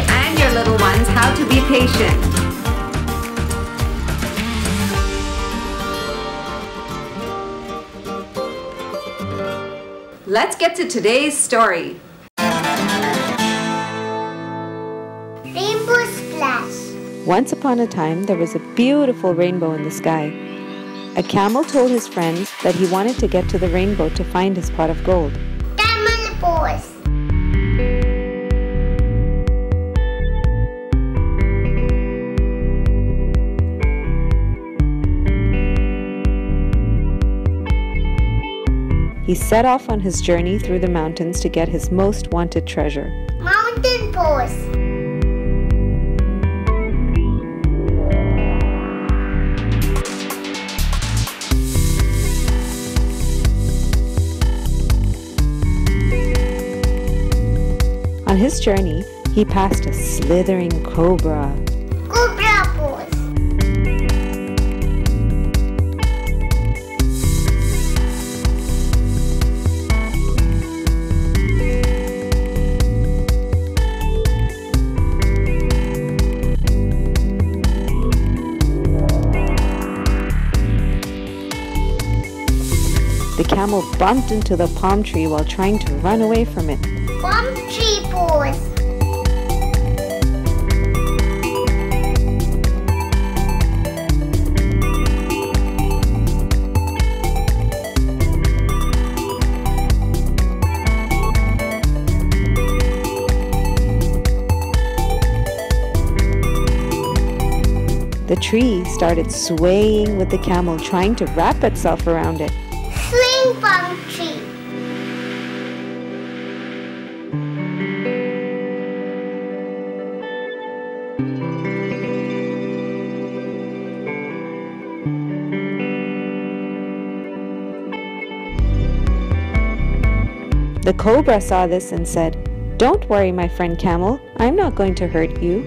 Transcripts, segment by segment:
and your little ones how to be patient. Let's get to today's story. Rainbow Splash. Once upon a time, there was a beautiful rainbow in the sky. A camel told his friends that he wanted to get to the rainbow to find his pot of gold. Camel pose. He set off on his journey through the mountains to get his most wanted treasure. Mountain pose. On his journey, he passed a slithering cobra. Cobra pose. The camel bumped into the palm tree while trying to run away from it. Palm tree pose. The tree started swaying with the camel trying to wrap itself around it. Swing palm tree. The cobra saw this and said, "Don't worry, my friend camel, I'm not going to hurt you.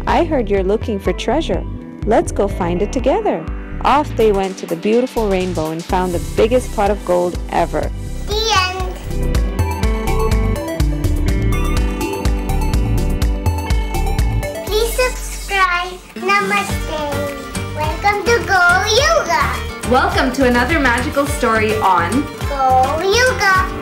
I heard you're looking for treasure. Let's go find it together." Off they went to the beautiful rainbow and found the biggest pot of gold ever. The end. Please subscribe. Namaste. Welcome to Go Yoga. Welcome to another magical story on Go Yoga.